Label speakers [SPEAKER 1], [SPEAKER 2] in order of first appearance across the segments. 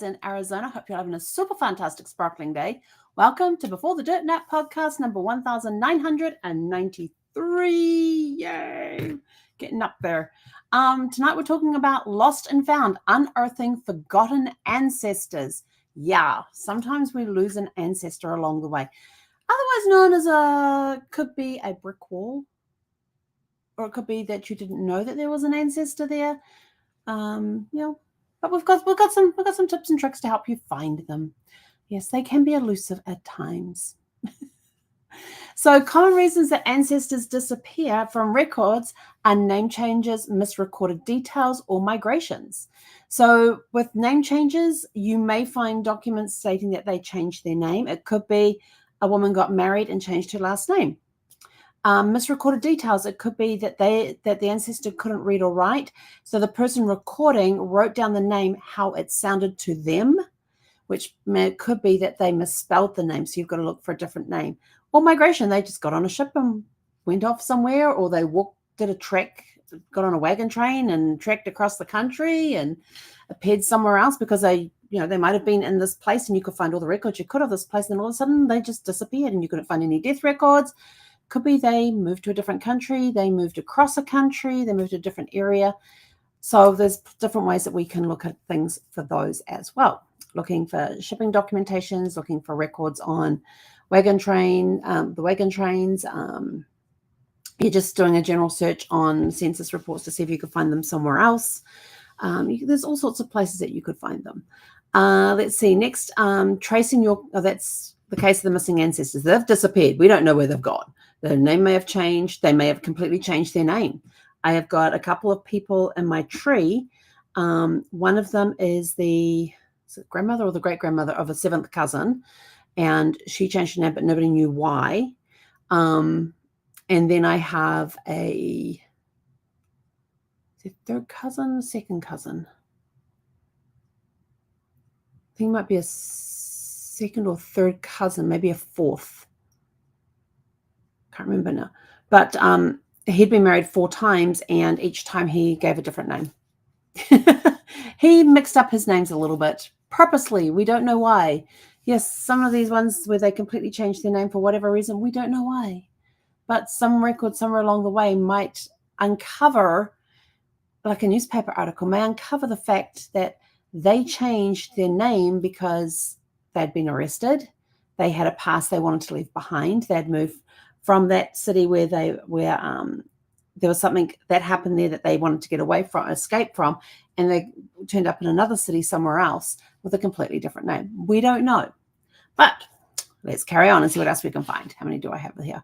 [SPEAKER 1] in Arizona. Hope you're having a super fantastic, sparkling day. Welcome to Before the Dirt Nap podcast number 1993. Yay! Getting up there. Tonight we're talking about lost and found, unearthing forgotten ancestors. Yeah, sometimes we lose an ancestor along the way. Otherwise known as could be a brick wall, or it could be that you didn't know that there was an ancestor there. But we've got some tips and tricks to help you find them. Yes, they can be elusive at times. So common reasons that ancestors disappear from records are name changes, misrecorded details, or migrations. So with name changes, you may find documents stating that they changed their name. It could be a woman got married and changed her last name. Misrecorded details, it could be that the ancestor couldn't read or write, so the person recording wrote down the name how it sounded to them, which could be that they misspelled the name, so you've got to look for a different name. Or migration, they just got on a ship and went off somewhere, or they did a trek, got on a wagon train and trekked across the country and appeared somewhere else because they might have been in this place and you could find all the records you could of this place, and then all of a sudden they just disappeared and you couldn't find any death records. Could be they moved to a different country, they moved across a country, they moved to a different area. So there's different ways that we can look at things for those as well. Looking for shipping documentations, looking for records on the wagon trains. You're just doing a general search on census reports to see if you could find them somewhere else. There's all sorts of places that you could find them. Let's see, next, tracing that's the case of the missing ancestors. They've disappeared. We don't know where they've gone. Their name may have changed. They may have completely changed their name. I have got a couple of people in my tree. One of them is the grandmother or the great-grandmother of a seventh cousin, and she changed her name, but nobody knew why. And then I have a third cousin, second cousin. I think it might be a second or third cousin, maybe a fourth. Can't remember now. But he'd been married 4 times, and each time he gave a different name. He mixed up his names a little bit purposely. We don't know why. Yes, some of these ones where they completely changed their name for whatever reason, we don't know why. But some record somewhere along the way might uncover, like a newspaper article, may uncover the fact that they changed their name because they'd been arrested. They had a past they wanted to leave behind. They'd moved from that city where there was something that happened there that they wanted to escape from, and they turned up in another city somewhere else with a completely different name. We don't know. But let's carry on and see what else we can find. How many do I have here?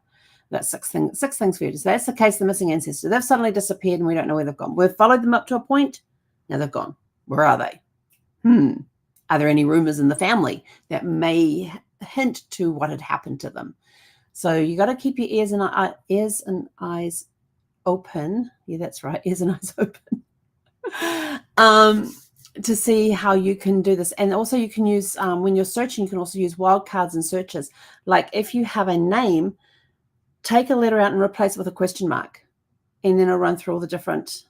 [SPEAKER 1] We've got 6 things for you. So that's the case of the missing ancestor. They've suddenly disappeared and we don't know where they've gone. We've followed them up to a point. Now they've gone. Where are they? Are there any rumors in the family that may hint to what had happened to them? So you got to keep your ears and eyes open. Yeah, that's right. Ears and eyes open. To see how you can do this. And also you can use, when you're searching, you can also use wildcards and searches. Like if you have a name, take a letter out and replace it with a question mark. And then it'll run through all the different,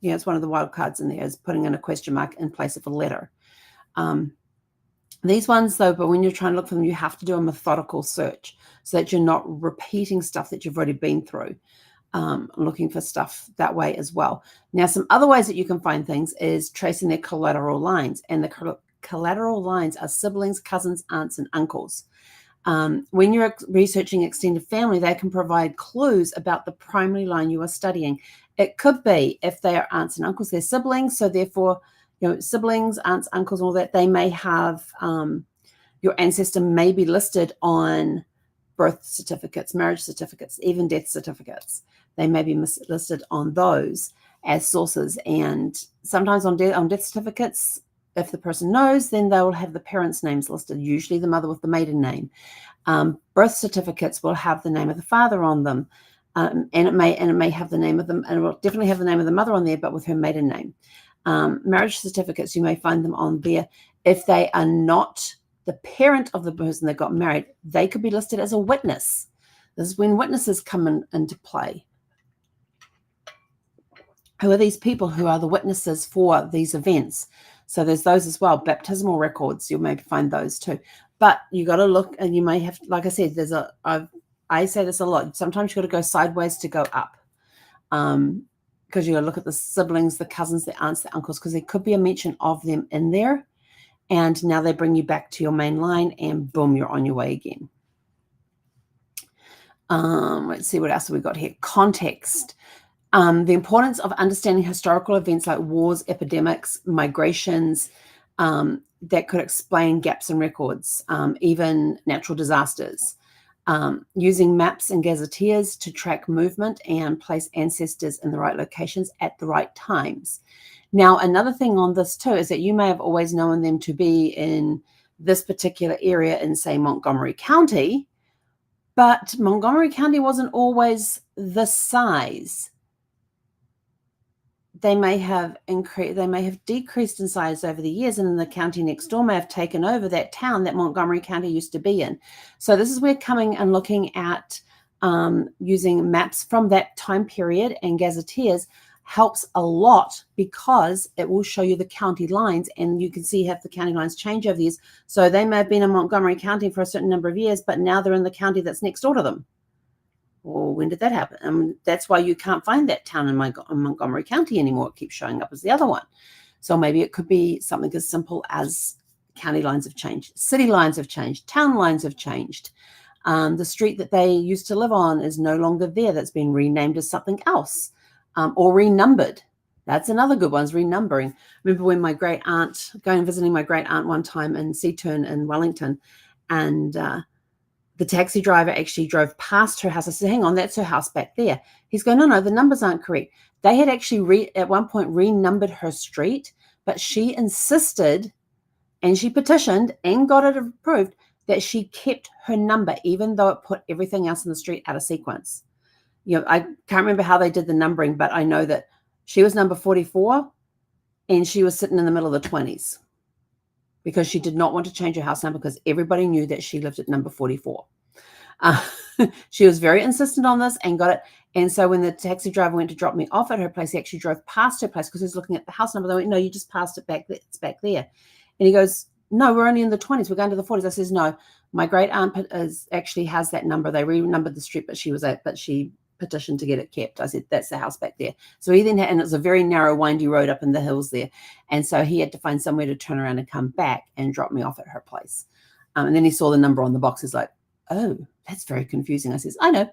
[SPEAKER 1] it's one of the wildcards in there is putting in a question mark in place of a letter. These ones though, but when you're trying to look for them, you have to do a methodical search so that you're not repeating stuff that you've already been through. Looking for stuff that way as well. Now, some other ways that you can find things is tracing their collateral lines. And the collateral lines are siblings, cousins, aunts, and uncles. When you're researching extended family, they can provide clues about the primary line you are studying. It could be if they are aunts and uncles, they're siblings. So therefore, siblings, aunts, uncles, all that, they may have, your ancestor may be listed on birth certificates, marriage certificates, even death certificates. They may be listed on those as sources. And sometimes on death certificates, if the person knows, then they will have the parents' names listed, usually the mother with the maiden name. Birth certificates will have the name of the father on them. And it may have the name of them, and it will definitely have the name of the mother on there, but with her maiden name. Marriage certificates, you may find them on there. If they are not the parent of the person that got married, they could be listed as a witness. This is when witnesses come into play. Who are these people who are the witnesses for these events? So there's those as well. Baptismal records, you'll maybe find those too. But you got to look, and you may have, like I said, I say this a lot. Sometimes you got to go sideways to go up. Because you got to look at the siblings, the cousins, the aunts, the uncles, because there could be a mention of them in there. And now they bring you back to your main line, and boom, you're on your way again. Let's see what else have we got here. Context. The importance of understanding historical events like wars, epidemics, migrations, that could explain gaps in records, even natural disasters. Using maps and gazetteers to track movement and place ancestors in the right locations at the right times. Now, another thing on this too is that you may have always known them to be in this particular area in, say, Montgomery County, but Montgomery County wasn't always this size. They may have decreased in size over the years, and then the county next door may have taken over that town that Montgomery County used to be in. So this is where coming and looking at using maps from that time period and gazetteers helps a lot, because it will show you the county lines, and you can see how the county lines change over the years. So they may have been in Montgomery County for a certain number of years, but now they're in the county that's next door to them. Well, when did that happen? That's why you can't find that town in Montgomery County anymore. It keeps showing up as the other one. So maybe it could be something as simple as county lines have changed, city lines have changed, town lines have changed. The street that they used to live on is no longer there. That's been renamed as something else, or renumbered. That's another good one, is renumbering. Remember when my great aunt, going and visiting my great aunt one time in Seaturn in Wellington, and the taxi driver actually drove past her house. I said, hang on, that's her house back there. He's going, no, the numbers aren't correct. They had actually at one point renumbered her street, but she insisted, and she petitioned and got it approved, that she kept her number, even though it put everything else in the street out of sequence. I can't remember how they did the numbering, but I know that she was number 44 and she was sitting in the middle of the 20s, because she did not want to change her house number, because everybody knew that she lived at number 44. She was very insistent on this and got it. And so when the taxi driver went to drop me off at her place, he actually drove past her place because he was looking at the house number. They went, no, you just passed it back there. It's back there. And he goes, no, we're only in the 20s. We're going to the 40s. I says, no, my great aunt actually has that number. They renumbered the street, but she petitioned to get it kept. I said, that's the house back there. So he then had, and it was a very narrow, windy road up in the hills there. And so he had to find somewhere to turn around and come back and drop me off at her place. And then he saw the number on the box. He's like, oh, that's very confusing. I says, I know,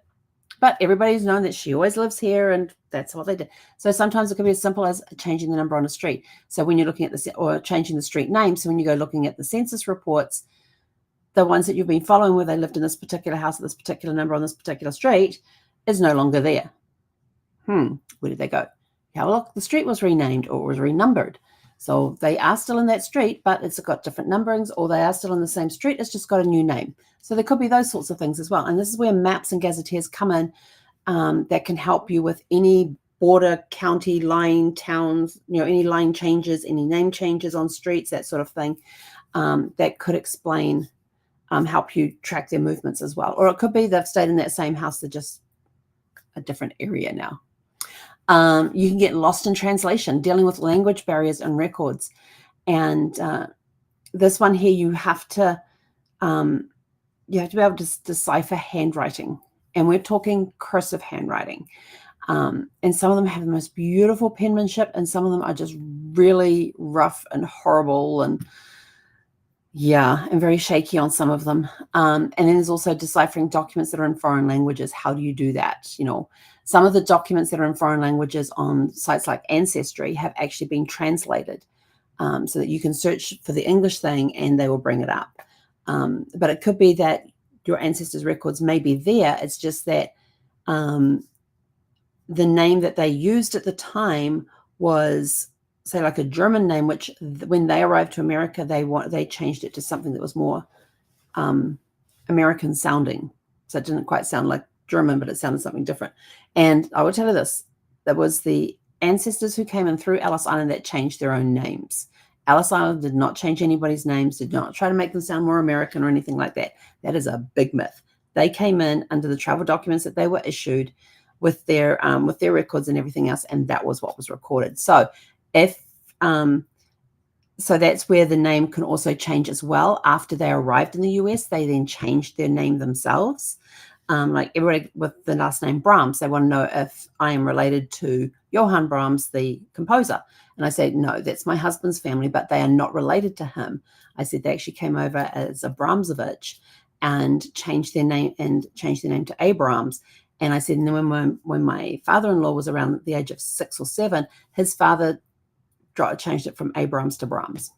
[SPEAKER 1] but everybody's known that she always lives here, and that's what they did. So sometimes it could be as simple as changing the number on a street. So when you're looking at or changing the street name. So when you go looking at the census reports, the ones that you've been following where they lived in this particular house at this particular number on this particular street is no longer there. Where did they go? Yeah, well, look, the street was renamed or was renumbered. So they are still in that street, but it's got different numberings, or they are still in the same street. It's just got a new name. So there could be those sorts of things as well. And this is where maps and gazetteers come in, that can help you with any border, county, line, towns, any line changes, any name changes on streets, that sort of thing, that could explain, help you track their movements as well. Or it could be they've stayed in that same house, they're just a different area now. You can get lost in translation, dealing with language barriers and records. And this one here, you have to be able to decipher handwriting. And we're talking cursive handwriting. And some of them have the most beautiful penmanship, and some of them are just really rough and horrible, and very shaky on some of them. And then there's also deciphering documents that are in foreign languages. How do you do that? Some of the documents that are in foreign languages on sites like Ancestry have actually been translated, so that you can search for the English thing and they will bring it up. But it could be that your ancestors' records may be there. It's just that the name that they used at the time was, say, like a German name, which when they arrived to America, they changed it to something that was more American sounding. So it didn't quite sound like German, but it sounded something different. And I will tell you this, that was the ancestors who came in through Ellis Island that changed their own names. Ellis Island did not change anybody's names, did not try to make them sound more American or anything like that. That is a big myth. They came in under the travel documents that they were issued with their records and everything else, and that was what was recorded. So if So that's where the name can also change as well. After they arrived in the US, they then changed their name themselves. Like everybody with the last name Brahms, they want to know if I am related to Johann Brahms, the composer. And I said, no, that's my husband's family, but they are not related to him. I said they actually came over as a Brahmsovich and changed their name to Abrams. And I said, and then when my father-in-law was around the age of 6 or 7, his father changed it from Abrams to Brahms.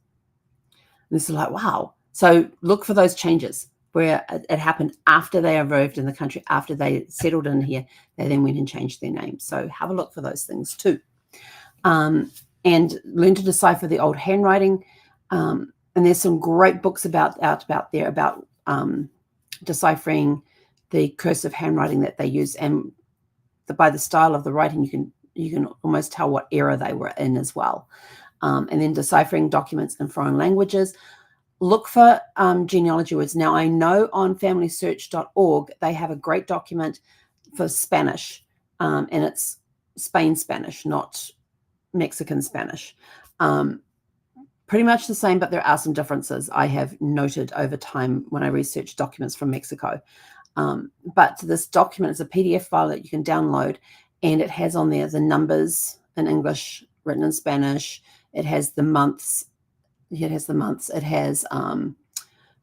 [SPEAKER 1] And this is like, wow. So look for those changes where it happened after they arrived in the country, after they settled in here, they then went and changed their name. So have a look for those things too. And learn to decipher the old handwriting. And there's some great books about deciphering the cursive handwriting that they use. And by the style of the writing, you can almost tell what era they were in as well. And then deciphering documents in foreign languages. Look for genealogy words. Now, I know on familysearch.org, they have a great document for Spanish, and it's Spain Spanish, not Mexican Spanish. Pretty much the same, but there are some differences I have noted over time when I research documents from Mexico. But this document is a PDF file that you can download, and it has on there the numbers in English written in Spanish. It has the months. It has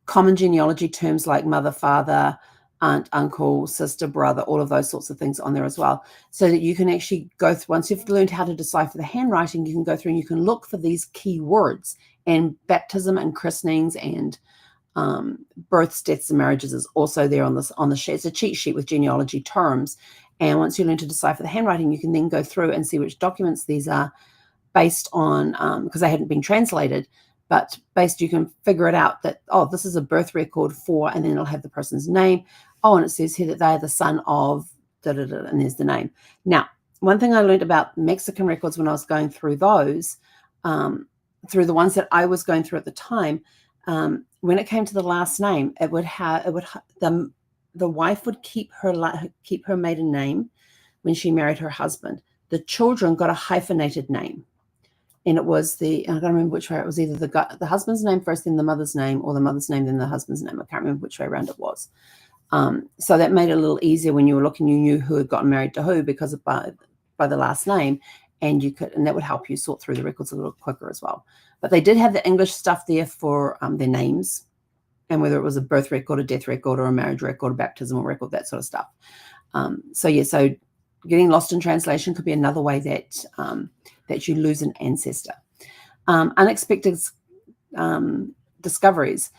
[SPEAKER 1] common genealogy terms like mother, father, aunt, uncle, sister, brother, all of those sorts of things on there as well. So that you can actually go through, once you've learned how to decipher the handwriting, you can go through and you can look for these key words. And baptism and christenings and births, deaths, and marriages is also there on the sheet. It's a cheat sheet with genealogy terms. And once you learn to decipher the handwriting, you can then go through and see which documents these are based on, because they hadn't been translated, but you can figure it out that, oh, this is a birth record for, and then it'll have the person's name. Oh, and it says here that they are the son of, and there's the name. Now, one thing I learned about Mexican records when I was going through those, through the ones that I was going through at the time, when it came to the last name, the wife would keep her maiden name when she married her husband. The children got a hyphenated name. And it was I don't remember which way it was, either the husband's name first, then the mother's name, or the mother's name, then the husband's name. I can't remember which way around it was. So that made it a little easier when you were looking, you knew who had gotten married to who because of by the last name, and that would help you sort through the records a little quicker as well. But they did have the English stuff there for their names, and whether it was a birth record, a death record, or a marriage record, a baptismal record, that sort of stuff. So getting lost in translation could be another way that you lose an ancestor. Unexpected discoveries.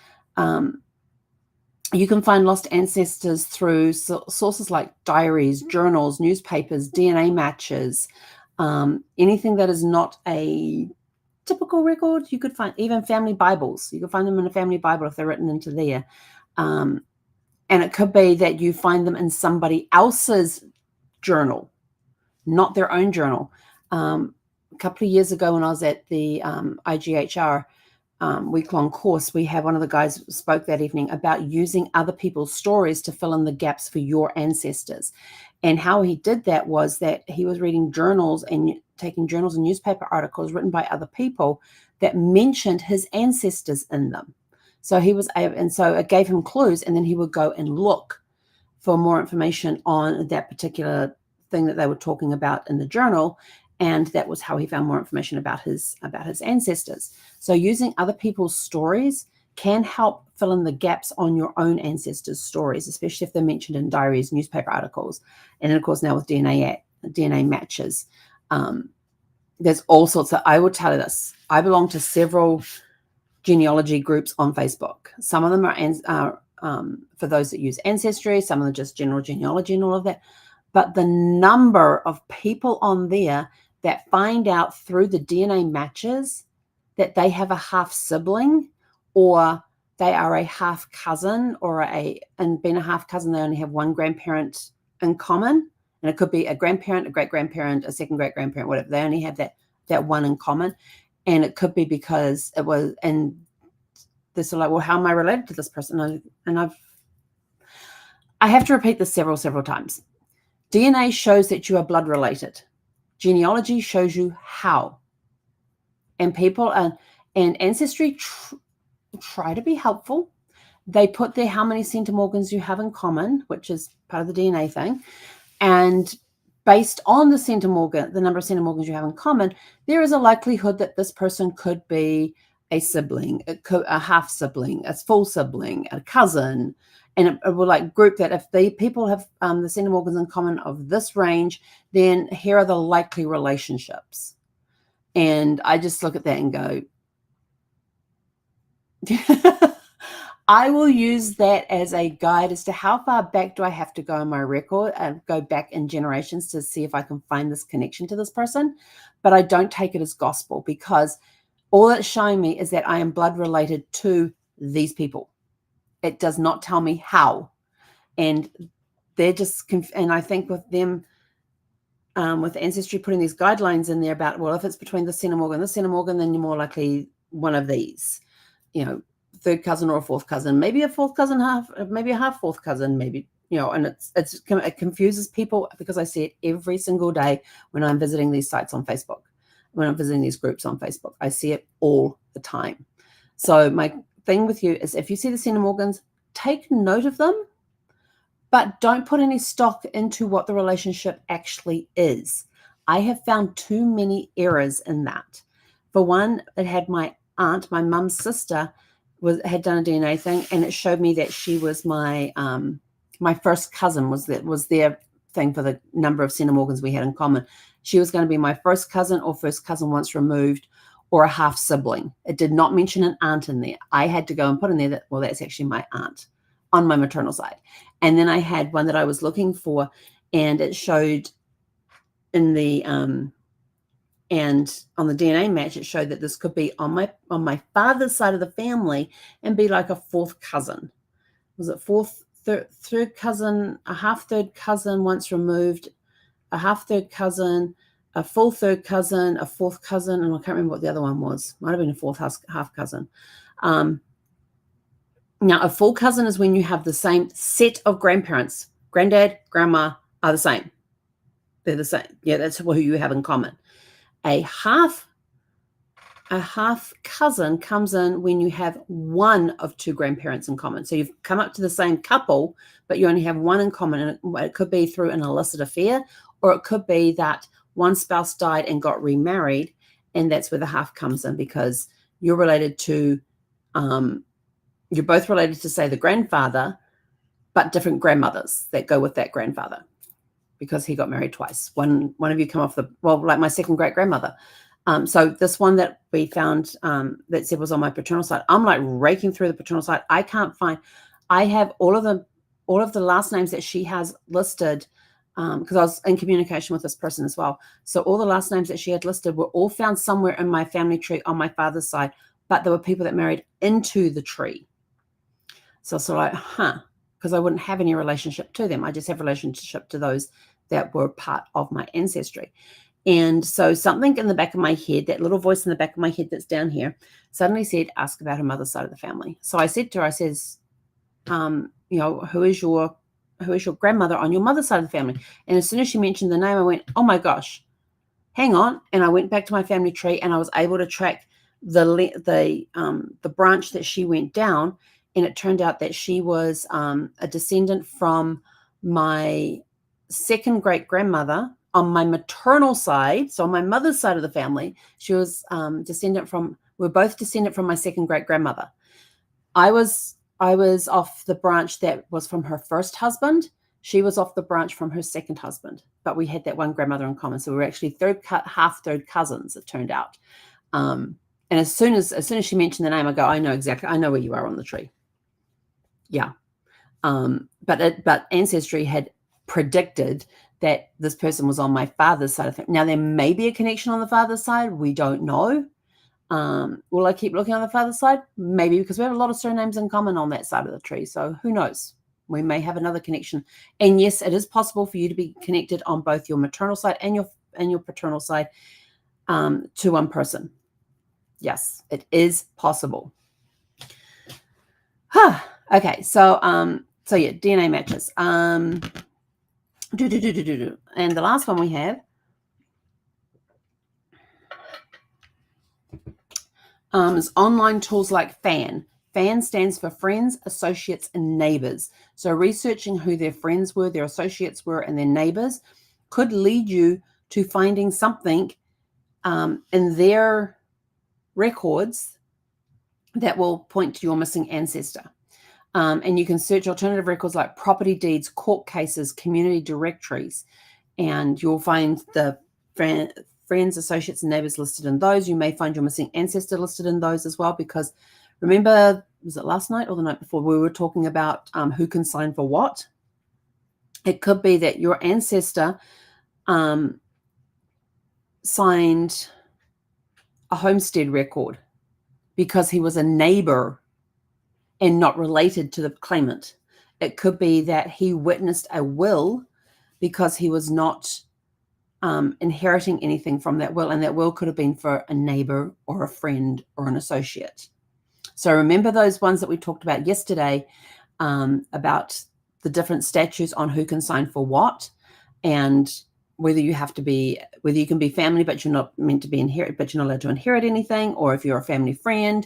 [SPEAKER 1] You can find lost ancestors through sources like diaries, journals, newspapers, DNA matches, anything that is not a typical record. You could find even family Bibles. You could find them in a family Bible if they're written into there. And it could be that you find them in somebody else's journal, not their own journal. A couple of years ago when I was at the IGHR week-long course, we had one of the guys spoke that evening about using other people's stories to fill in the gaps for your ancestors. And how he did that was that he was reading journals and taking journals and newspaper articles written by other people that mentioned his ancestors in them. So so it gave him clues, and then he would go and look for more information on that particular thing that they were talking about in the journal. And that was how he found more information about his ancestors. So using other people's stories can help fill in the gaps on your own ancestors' stories, especially if they're mentioned in diaries, newspaper articles, and then of course now with DNA matches. There's all sorts of, I will tell you this, I belong to several genealogy groups on Facebook. Some of them are for those that use Ancestry, some of them just general genealogy and all of that. But the number of people on there that find out through the DNA matches that they have a half sibling, or they are a half cousin, and being a half cousin, they only have one grandparent in common. And it could be a grandparent, a great-grandparent, a second great-grandparent, whatever. They only have that one in common. And it could be because it was, and they're sort of like, well, how am I related to this person? And I have to repeat this several times. DNA shows that you are blood related. Genealogy shows you how. And people are, And Ancestry try to be helpful. They put there how many centimorgans you have in common, which is part of the DNA thing. And based on the centimorgan, the number of centimorgans you have in common, there is a likelihood that this person could be a sibling, a half sibling, a full sibling, a cousin. And it will like group that if the people have the centimorgans in common of this range, then here are the likely relationships. And I just look at that and go, I will use that as a guide as to how far back do I have to go in my record and go back in generations to see if I can find this connection to this person. But I don't take it as gospel, because all it's showing me is that I am blood related to these people. It does not tell me how. And they're just, and I think with them, with Ancestry putting these guidelines in there about, well, if it's between the centimorgan, then you're more likely one of these, third cousin or a fourth cousin, maybe a fourth cousin, maybe a half fourth cousin, maybe, and it confuses people, because I see it every single day when I'm visiting these sites on Facebook, when I'm visiting these groups on Facebook. I see it all the time. So my thing with you is, if you see the centimorgans, take note of them, but don't put any stock into what the relationship actually is. I have found too many errors in that. For one, it had my aunt, my mum's sister, had done a DNA thing, and it showed me that she was my first cousin. Was their thing for the number of centimorgans we had in common. She was going to be my first cousin, or first cousin once removed, or a half sibling. It did not mention an aunt in there. I had to go and put in there that, well, that's actually my aunt on my maternal side. And then I had one that I was looking for, and it showed in the and on the DNA match, it showed that this could be on my father's side of the family and be like a fourth cousin. Was it third cousin, a half third cousin once removed, a half third cousin, a full third cousin, a fourth cousin, and I can't remember what the other one was. Might have been a fourth half cousin. Now, a full cousin is when you have the same set of grandparents. Granddad, grandma are the same. They're the same. Yeah, that's who you have in common. A half cousin comes in when you have one of two grandparents in common. So you've come up to the same couple, but you only have one in common. And it could be through an illicit affair, or it could be that one spouse died and got remarried, and that's where the half comes in, because you're related to, you're both related to, say, the grandfather, but different grandmothers that go with that grandfather, because he got married twice. One of you come off like my second great grandmother. So this one that we found that said was on my paternal side, I'm like raking through the paternal side. I can't find. I have all of the last names that she has listed, because I was in communication with this person as well. So all the last names that she had listed were all found somewhere in my family tree on my father's side, but there were people that married into the tree. So like, because I wouldn't have any relationship to them. I just have relationship to those that were part of my ancestry. And so something in the back of my head, that little voice in the back of my head that's down here, suddenly said, ask about her mother's side of the family. So I said to her, I says, who is your grandmother on your mother's side of the family? And as soon as she mentioned the name, I went, oh my gosh, hang on. And I went back to my family tree, and I was able to track the branch that she went down. And it turned out that she was a descendant from my second great grandmother on my maternal side. So on my mother's side of the family, she was we're both descendant from my second great grandmother. I was off the branch that was from her first husband. She was off the branch from her second husband, but we had that one grandmother in common. So we were actually half third cousins, it turned out. And as soon as she mentioned the name, I go, I know where you are on the tree. Yeah. But Ancestry had predicted that this person was on my father's side of it. Now, there may be a connection on the father's side. We don't know. Will I keep looking on the father's side? Maybe, because we have a lot of surnames in common on that side of the tree. So who knows? We may have another connection. And yes, it is possible for you to be connected on both your maternal side and your paternal side to one person. Yes, it is possible. Okay, so yeah, DNA matches. And the last one we have is online tools like FAN. FAN stands for Friends, Associates, and Neighbors. So researching who their friends were, their associates were, and their neighbors could lead you to finding something in their records that will point to your missing ancestor. And you can search alternative records like property deeds, court cases, community directories, and you'll find the friends, associates, and neighbors listed in those. You may find your missing ancestor listed in those as well, because remember, was it last night or the night before, we were talking about who can sign for what? It could be that your ancestor signed a homestead record because he was a neighbor and not related to the claimant. It could be that he witnessed a will because he was not inheriting anything from that will, and that will could have been for a neighbor or a friend or an associate. So remember those ones that we talked about yesterday about the different statutes on who can sign for what, and whether you can be family but you're not meant to be inherit, but you're not allowed to inherit anything, or if you're a family friend.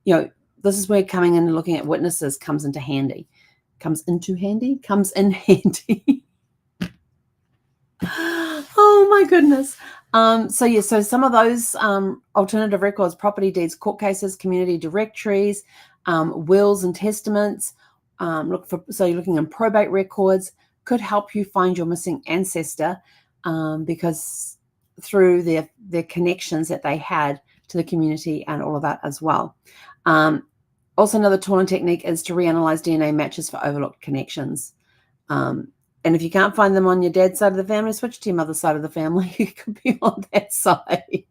[SPEAKER 1] This is where coming in and looking at witnesses comes in handy. Oh my goodness. So some of those alternative records, property deeds, court cases, community directories, wills and testaments, so you're looking in probate records, could help you find your missing ancestor because through their connections that they had to the community and all of that as well. Also, another tool and technique is to reanalyze DNA matches for overlooked connections. And if you can't find them on your dad's side of the family, switch to your mother's side of the family. You could be on that side.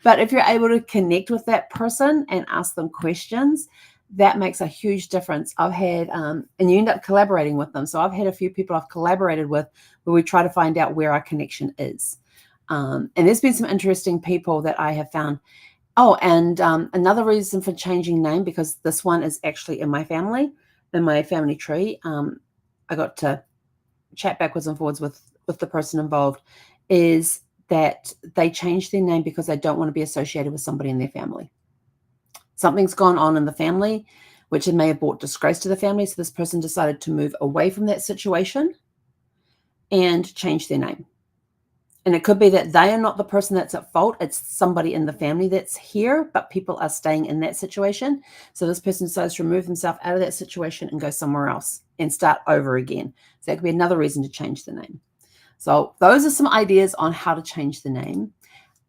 [SPEAKER 1] But if you're able to connect with that person and ask them questions, that makes a huge difference. I've had, and you end up collaborating with them. So I've had a few people I've collaborated with where we try to find out where our connection is. And there's been some interesting people that I have found. Oh, and another reason for changing name, because this one is actually in my family tree. I got to chat backwards and forwards with the person involved, is that they changed their name because they don't want to be associated with somebody in their family. Something's gone on in the family, which it may have brought disgrace to the family. So this person decided to move away from that situation and change their name. And it could be that they are not the person that's at fault. It's somebody in the family that's here, but people are staying in that situation. So this person decides to remove themselves out of that situation and go somewhere else and start over again. So that could be another reason to change the name. So those are some ideas on how to change the name.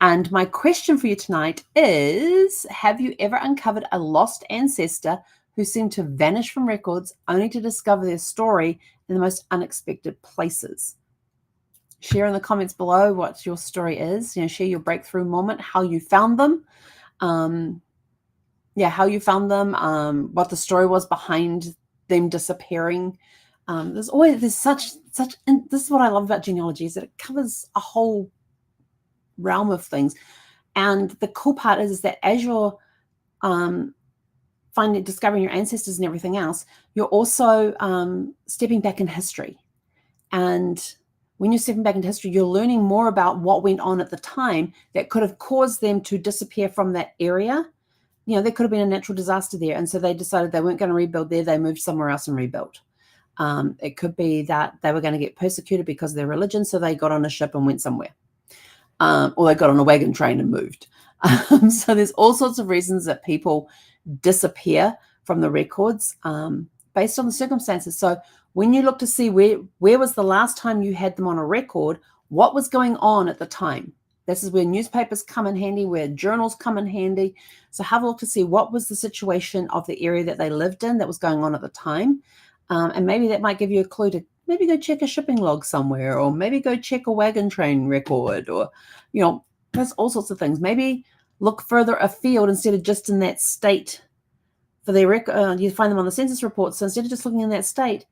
[SPEAKER 1] And my question for you tonight is, have you ever uncovered a lost ancestor who seemed to vanish from records only to discover their story in the most unexpected places? Share in the comments below what your story is. Share your breakthrough moment, how you found them. How you found them, what the story was behind them disappearing. There's such, and this is what I love about genealogy, is that it covers a whole realm of things. And the cool part is that as you're discovering your ancestors and everything else, you're also stepping back in history. And when you're stepping back into history, you're learning more about what went on at the time that could have caused them to disappear from that area. There could have been a natural disaster there. And so they decided they weren't going to rebuild there. They moved somewhere else and rebuilt. It could be that they were going to get persecuted because of their religion. So they got on a ship and went somewhere. Or they got on a wagon train and moved. So there's all sorts of reasons that people disappear from the records based on the circumstances. So when you look to see where was the last time you had them on a record, what was going on at the time? This is where newspapers come in handy, where journals come in handy. So have a look to see what was the situation of the area that they lived in that was going on at the time. And maybe that might give you a clue to maybe go check a shipping log somewhere, or maybe go check a wagon train record, or, there's all sorts of things. Maybe look further afield instead of just in that state for their record. You find them on the census report. So instead of just looking in that state,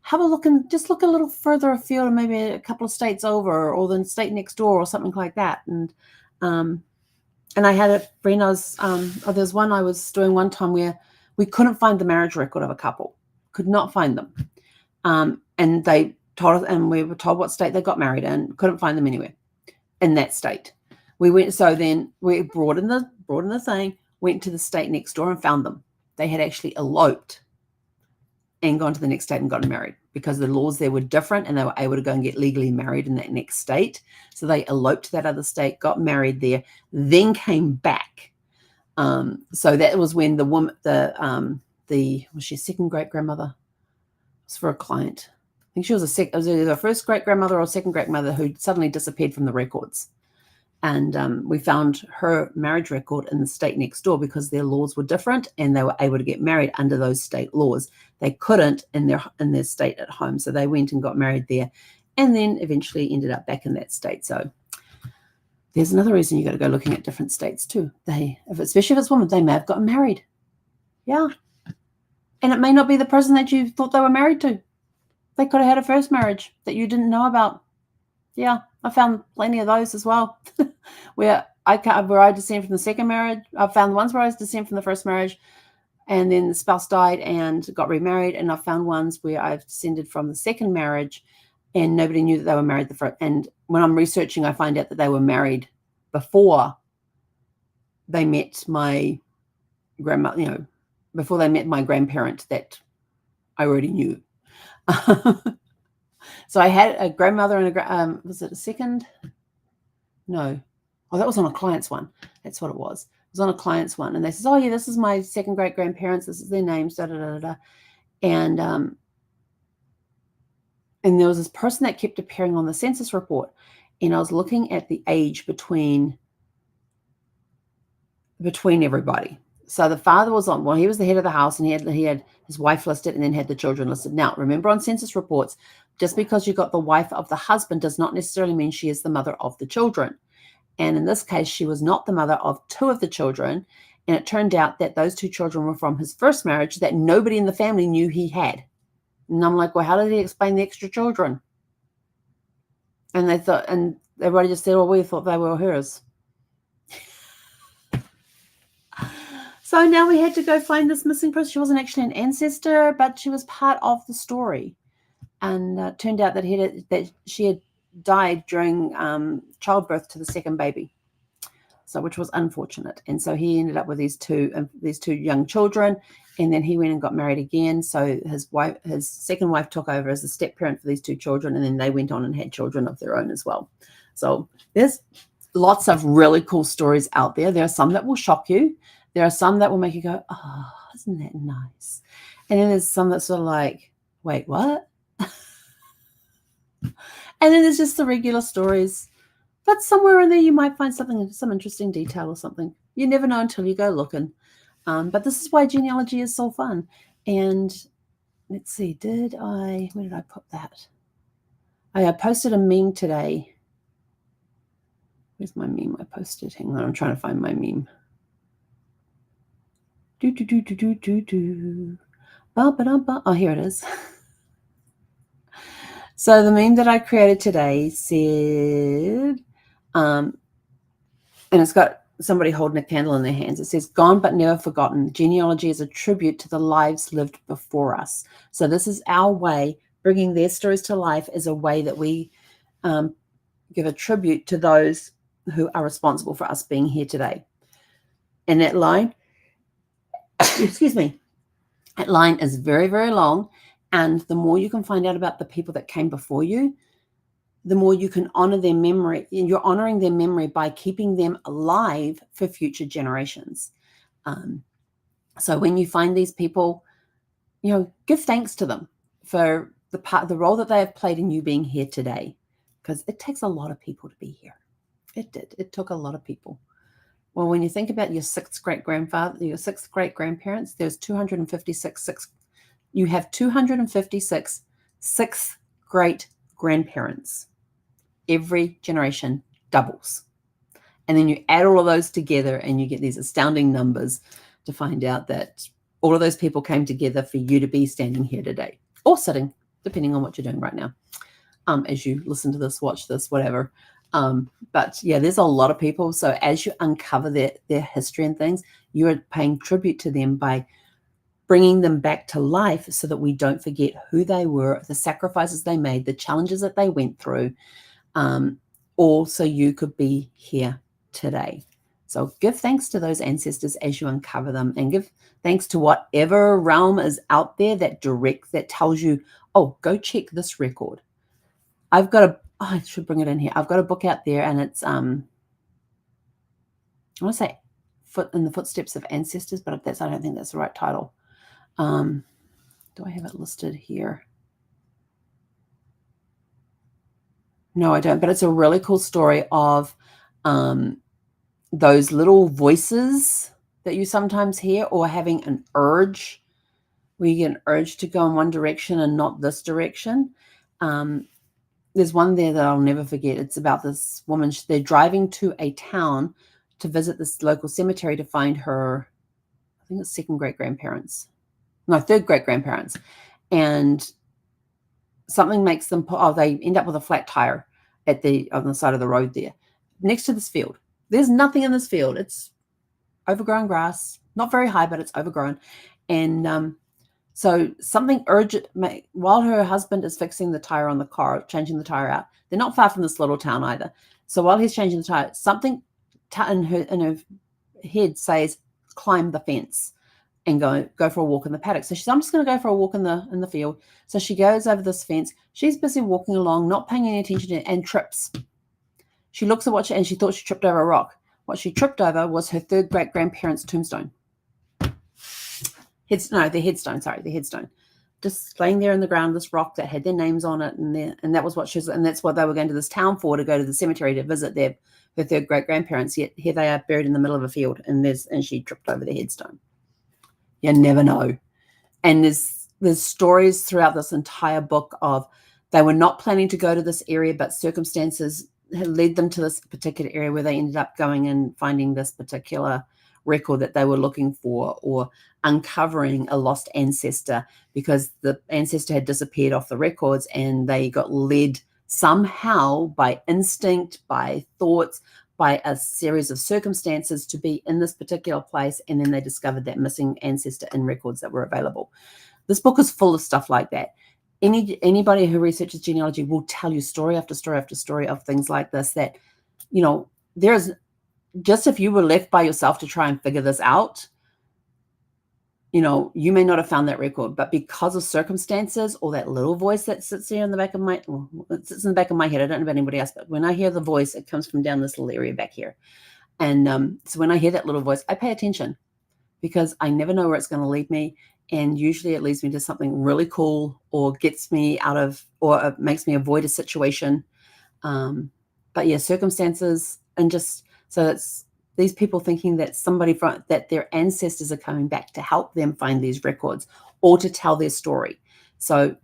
[SPEAKER 1] have a look and just look a little further afield, and maybe a couple of states over, or the state next door, or something like that. And I had a friend, there's one I was doing one time where we couldn't find the marriage record of a couple, could not find them. And they told us, and we were told what state they got married in, couldn't find them anywhere in that state. We went, so then we brought in the thing. went to the state next door and found them. They had actually eloped and gone to the next state and gotten married because the laws there were different and they were able to go and get legally married in that next state. So they eloped to that other state, got married there, then came back. So that was when the woman, was she a second great grandmother? It was for a client. I think she was it was either a first great grandmother or second great mother who suddenly disappeared from the records. And we found her marriage record in the state next door because their laws were different and they were able to get married under those state laws. They couldn't in their state at home. So they went and got married there and then eventually ended up back in that state. So there's another reason you got to go looking at different states too. Especially if it's women, they may have gotten married. Yeah. And it may not be the person that you thought they were married to. They could have had a first marriage that you didn't know about. Yeah, I found plenty of those as well, where I descend from the second marriage. I've found the ones where I descend from the first marriage, and then the spouse died and got remarried. And I've found ones where I've descended from the second marriage, and nobody knew that they were married the first. And when I'm researching, I find out that they were married before they met my grandma. Before they met my grandparent that I already knew. So I had a grandmother and was it a second? No. Oh, that was on a client's one. That's what it was. It was on a client's one. And they says, oh, yeah, this is my second great grandparents. This is their names, da-da-da-da-da. And there was this person that kept appearing on the census report. And I was looking at the age between everybody. So the father was he was the head of the house, and he had his wife listed and then had the children listed. Now, remember on census reports, just because you got the wife of the husband does not necessarily mean she is the mother of the children. And in this case, she was not the mother of two of the children. And it turned out that those two children were from his first marriage that nobody in the family knew he had. And I'm like, well, how did he explain the extra children? And everybody just said, well, we thought they were hers. So now we had to go find this missing person. She wasn't actually an ancestor, but she was part of the story. And it turned out that she had died during childbirth to the second baby, which was unfortunate. And so he ended up with these two young children, and then he went and got married again. So his second wife took over as the step parent for these two children, and then they went on and had children of their own as well. So there's lots of really cool stories out there. There are some that will shock you. There are some that will make you go, oh, isn't that nice? And then there's some that's sort of like, wait, what? And then there's just the regular stories. But somewhere in there you might find some interesting detail or something. You never know until you go looking. But this is why genealogy is so fun. And let's see, where did I put that? I posted a meme today. Where's my meme I posted? Hang on, I'm trying to find my meme. Oh, here it is. So the meme that I created today said, and it's got somebody holding a candle in their hands. It says, gone but never forgotten. Genealogy is a tribute to the lives lived before us. So this is our way, bringing their stories to life is a way that we give a tribute to those who are responsible for us being here today. And that line, excuse me, that line is very, very long. And the more you can find out about the people that came before you, the more you can honor their memory. You're honoring their memory by keeping them alive for future generations. So when you find these people, give thanks to them for the role that they have played in you being here today, because it takes a lot of people to be here. It did. It took a lot of people. Well, when you think about your sixth great grandparents, there's 256 you have 256 sixth great grandparents. Every generation doubles. And then you add all of those together and you get these astounding numbers to find out that all of those people came together for you to be standing here today, or sitting, depending on what you're doing right now. As you listen to this, watch this, whatever. But yeah, there's a lot of people. So as you uncover their history and things, you are paying tribute to them by bringing them back to life so that we don't forget who they were, the sacrifices they made, the challenges that they went through, all so you could be here today. So give thanks to those ancestors as you uncover them, and give thanks to whatever realm is out there that tells you, oh, go check this record. I should bring it in here. I've got a book out there, and it's I want to say in the Footsteps of Ancestors, but I don't think that's the right title. Do I have it listed here? No, I don't, but it's a really cool story of those little voices that you sometimes hear, or having an urge, where you get an urge to go in one direction and not this direction. There's one there that I'll never forget. It's about this woman. They're driving to a town to visit this local cemetery to find her, I think it's third great-grandparents. And something makes them, they end up with a flat tire on the side of the road there, next to this field. There's nothing in this field. It's overgrown grass, not very high, but it's overgrown. And so something urgent, while her husband is fixing the tire on the car, changing the tire out, they're not far from this little town either. So while he's changing the tire, something in her head says, climb the fence and go for a walk in the paddock. So she's, I'm just going to go for a walk in the field. So she goes over this fence. She's busy walking along, not paying any attention to it, and trips. She looks at and she thought she tripped over a rock. What she tripped over was her third great-grandparents' tombstone. The headstone. Just laying there in the ground, this rock that had their names on it, and that was what that's what they were going to this town for, to go to the cemetery to visit her third great-grandparents. Yet here they are, buried in the middle of a field, and she tripped over the headstone. You never know. And there's stories throughout this entire book of, they were not planning to go to this area, but circumstances had led them to this particular area, where they ended up going and finding this particular record that they were looking for, or uncovering a lost ancestor, because the ancestor had disappeared off the records, and they got led somehow by instinct, by thoughts, by a series of circumstances to be in this particular place, and then they discovered that missing ancestor in records that were available. This book is full of stuff like that. Anybody who researches genealogy will tell you story after story after story of things like this, that, there's just, if you were left by yourself to try and figure this out, you may not have found that record, but because of circumstances, or that little voice that sits there in the back of my, it sits in the back of my head. I don't know about anybody else, but when I hear the voice, it comes from down this little area back here. And so when I hear that little voice, I pay attention, because I never know where it's going to lead me. And usually it leads me to something really cool, or gets me out of, or makes me avoid a situation. But yeah, circumstances, and just, so it's these people thinking that that their ancestors are coming back to help them find these records, or to tell their story. So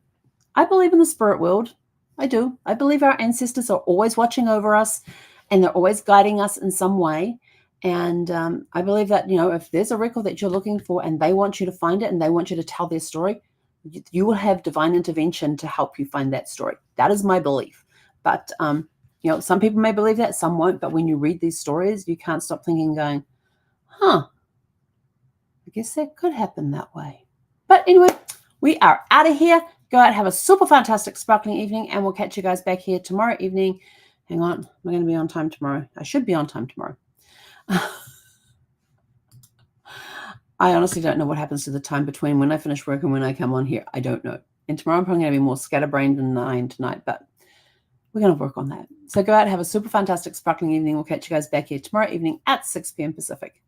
[SPEAKER 1] I believe in the spirit world. I do. I believe our ancestors are always watching over us, and they're always guiding us in some way. And I believe that, if there's a record that you're looking for, and they want you to find it, and they want you to tell their story, you will have divine intervention to help you find that story. That is my belief. But, some people may believe that, some won't. But when you read these stories, you can't stop thinking, going, I guess that could happen that way. But anyway, we are out of here. Go out, have a super fantastic, sparkling evening, and we'll catch you guys back here tomorrow evening. Hang on. Am I going to be on time tomorrow? I should be on time tomorrow. I honestly don't know what happens to the time between when I finish work and when I come on here. I don't know. And tomorrow I'm probably going to be more scatterbrained than I am tonight, but we're going to work on that. So go out, have a super fantastic, sparkling evening. We'll catch you guys back here tomorrow evening at 6 p.m. Pacific.